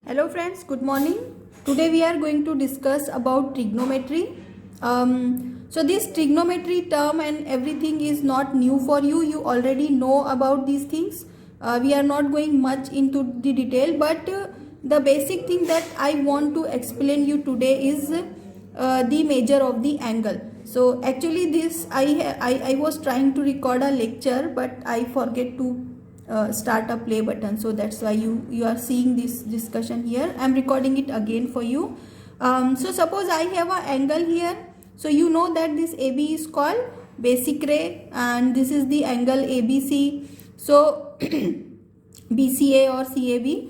Hello friends, good morning. Today we are going to discuss about trigonometry. So this trigonometry term and everything is not new for you. You already know about these things. We are not going much into the detail, but the basic thing that I want to explain you today is the measure of the angle. So actually this I was trying to record a lecture, but I forget to start a play button, so that's why you are seeing this discussion here. I'm recording it again for you. So suppose I have an angle here. So you know that this AB is called basic ray and this is the angle ABC. So BCA or CAB,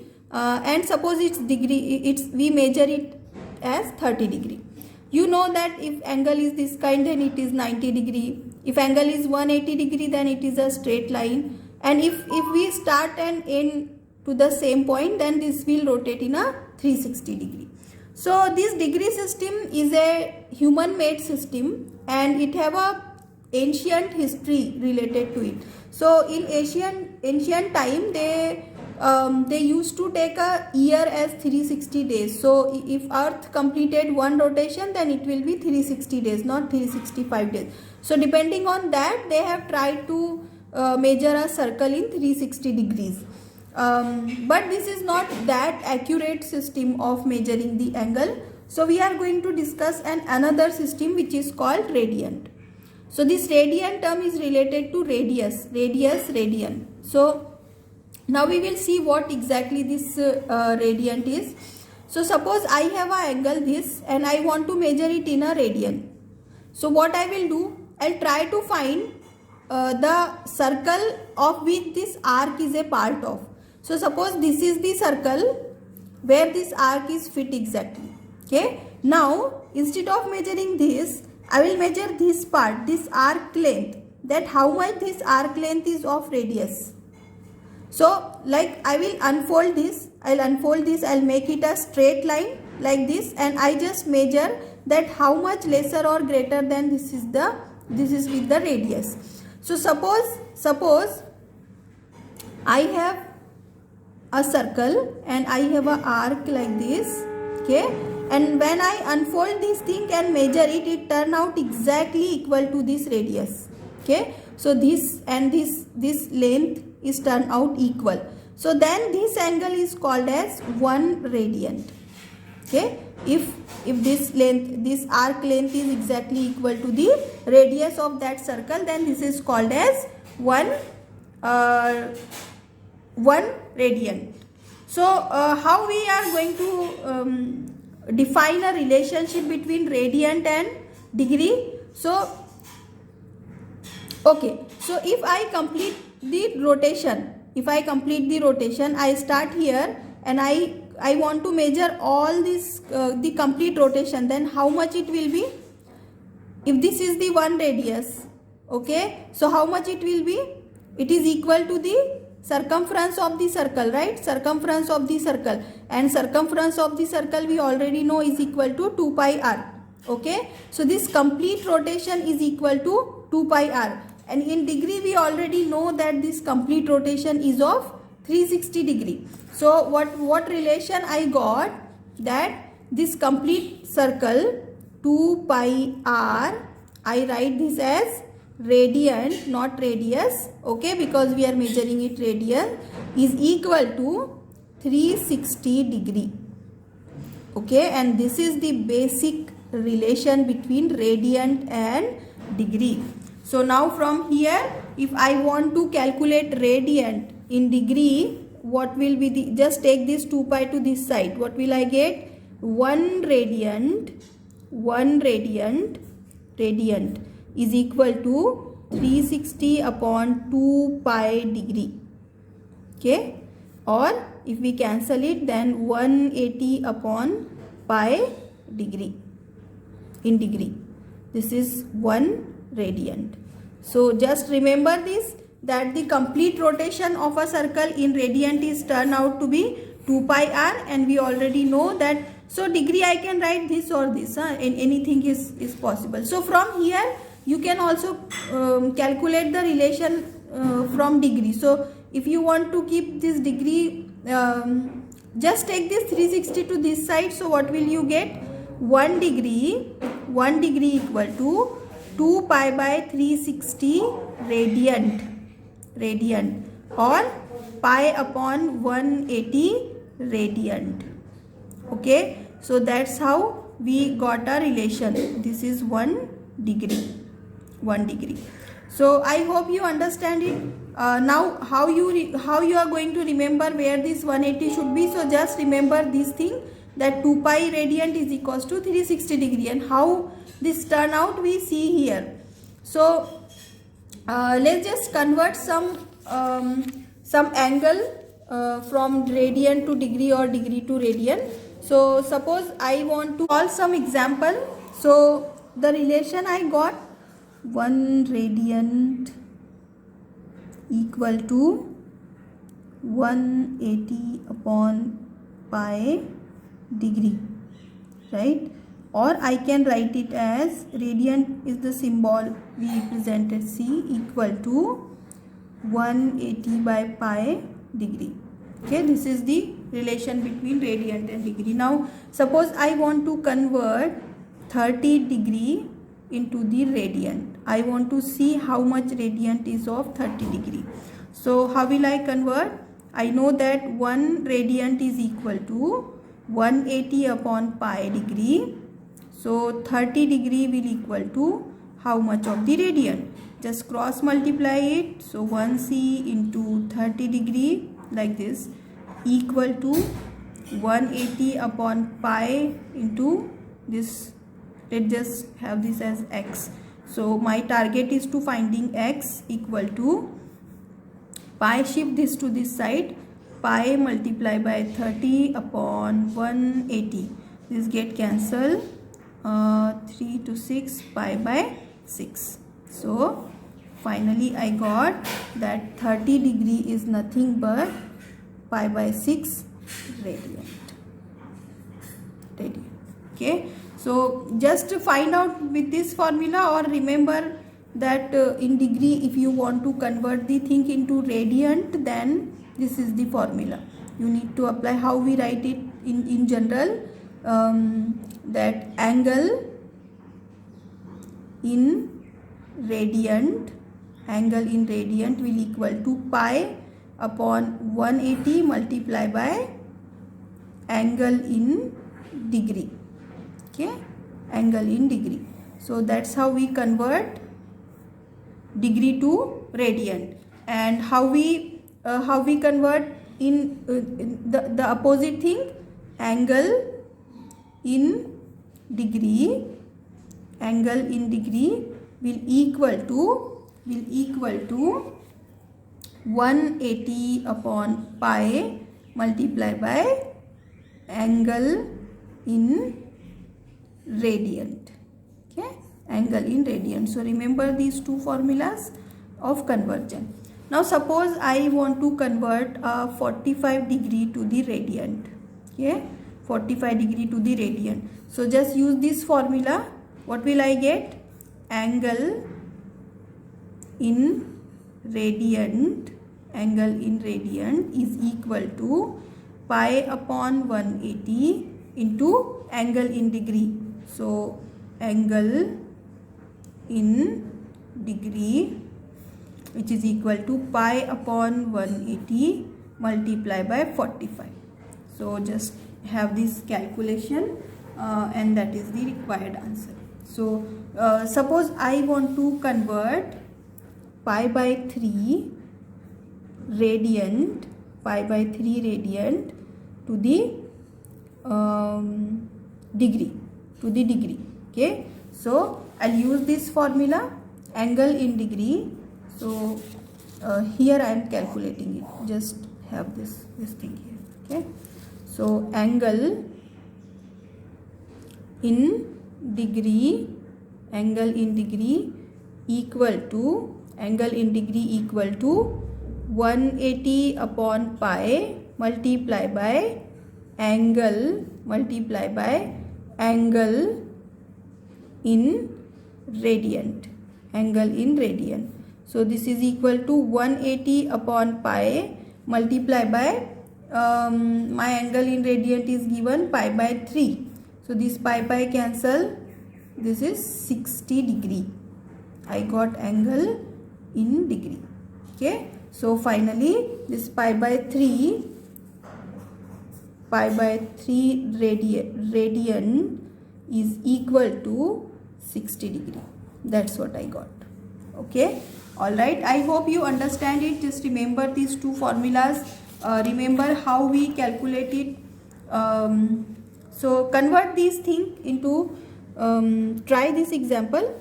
and suppose its degree, we measure it as 30 degree. You know that if angle is this kind, then it is 90 degree. If angle is 180 degree, then it is a straight line. And if we start and end to the same point, then this will rotate in a 360 degree. So this degree system is a human made system and it have a ancient history related to it. So in ancient time they used to take a year as 360 days. So if earth completed one rotation, then it will be 360 days, not 365 days. So depending on that, they have tried to measure a circle in 360 degrees. But this is not that accurate system of measuring the angle. So we are going to discuss another system which is called radian. So this radian term is related to radius, radian. So now we will see what exactly this radian is. So suppose I have an angle this and I want to measure it in a radian. So what I will do, I'll try to find the circle of which this arc is a part of. So suppose this is the circle where this arc is fit exactly. Okay. Now instead of measuring this, I will measure this part, this arc length, that how much this arc length is of radius. So like I will unfold this, I'll make it a straight line like this, and I just measure that how much lesser or greater than this is with the radius. So suppose I have a circle and I have an arc like this, okay, and when I unfold this thing and measure it, it turn out exactly equal to this radius, okay. So this and this length is turned out equal. So then this angle is called as 1 radian, okay. If this arc length is exactly equal to the radius of that circle, then this is called as 1 radian. So how we are going to define a relationship between radian and degree? So okay, so if I complete the rotation, I start here and I want to measure all this the complete rotation, then how much it will be? If this is the 1 radius, okay, so how much it will be? It is equal to the circumference of the circle, right? Circumference of the circle, and circumference of the circle we already know is equal to 2 pi r, okay. So this complete rotation is equal to 2 pi r, and in degree we already know that this complete rotation is of 360 degree. So what relation I got, that this complete circle 2 pi r, I write this as radian, not radius, okay, because we are measuring it radian, is equal to 360 degree, okay. And this is the basic relation between radian and degree. So now from here, if I want to calculate radian in degree, what will be the, just take this 2 pi to this side, what will I get? 1 radian is equal to 360 upon 2 pi degree, okay. Or if we cancel it, then 180 upon pi degree in degree. This is 1 radian. So just remember this, that the complete rotation of a circle in radian is turned out to be 2 pi r, and we already know that. So degree I can write this or this, and anything is possible. So from here you can also calculate the relation from degree. So if you want to keep this degree just take this 360 to this side. So what will you get? 1 degree equal to 2 pi by 360 radiant or pi upon 180 radiant. Okay, so that's how we got a relation. This is 1 degree. So I hope you understand it. Now how you are going to remember where this 180 should be? So just remember this thing, that 2 pi radiant is equals to 360 degree, and how this turn out we see here. So let's just convert some angle from radian to degree or degree to radian. So suppose I want to solve some example. So the relation I got, 1 radiant equal to 180 upon pi degree, right? Or I can write it as, radiant is the symbol we represented, C, equal to 180 by pi degree. Okay, this is the relation between radiant and degree. Now suppose I want to convert 30 degree into the radiant. I want to see how much radiant is of 30 degree. So how will I convert? I know that 1 radiant is equal to 180 upon pi degree. So 30 degree will equal to how much of the radiant? Just cross multiply it. So 1c into 30 degree, like this, equal to 180 upon pi into this. Let's just have this as x. So my target is to finding x equal to pi, shift this to this side, pi multiply by 30 upon 180. This get cancelled, 3 to 6, pi by 6. So finally I got that 30 degree is nothing but pi by 6 radiant. Okay, so just to find out with this formula, or remember that in degree, if you want to convert the thing into radiant, then this is the formula you need to apply. How we write it in general, that angle in radiant will equal to pi upon 180 multiply by angle in degree. Okay, angle in degree. So that's how we convert degree to radiant. And how we convert in the opposite thing, angle in degree will equal to 180 upon pi multiply by angle in radiant. Okay, angle in radiant. So remember these two formulas of conversion. Now suppose I want to convert a 45 degree to the radiant. Okay, 45 degree to the radiant. So just use this formula. What will I get? Angle in radiant is equal to pi upon 180 into angle in degree. So angle in degree, which is equal to pi upon 180 multiply by 45. So just have this calculation and that is the required answer. So suppose I want to convert pi by 3 radiant to the degree. Okay, so I'll use this formula, angle in degree. So here I am calculating it. Just have this thing here. Okay, so angle in degree equal to 180 upon pi multiply by angle in radiant. So this is equal to 180 upon pi multiply by my angle in radian is given pi by 3. So this pi cancel. This is 60 degree. I got angle in degree. Okay. So finally this pi by 3 radian is equal to 60 degree. That's what I got. Okay. Alright. I hope you understand it. Just remember these two formulas. Remember how we calculate it. So convert these things into, try this example.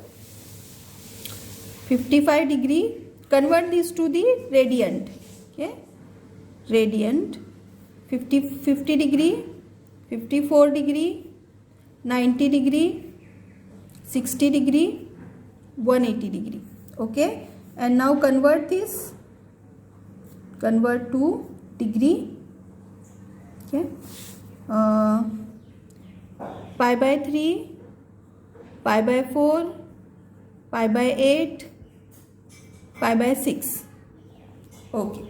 55 degree, convert this to the radiant. Okay. Radiant. 50 degree, 54 degree, 90 degree, 60 degree, 180 degree. Okay. And now convert this, convert to degree. Okay. Pi by 3, pi by 4, pi by 8, pi by 6. Okay.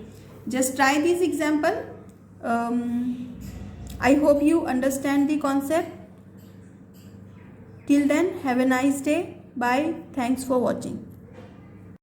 Just try this example. I hope you understand the concept. Till then, have a nice day. Bye. Thanks for watching.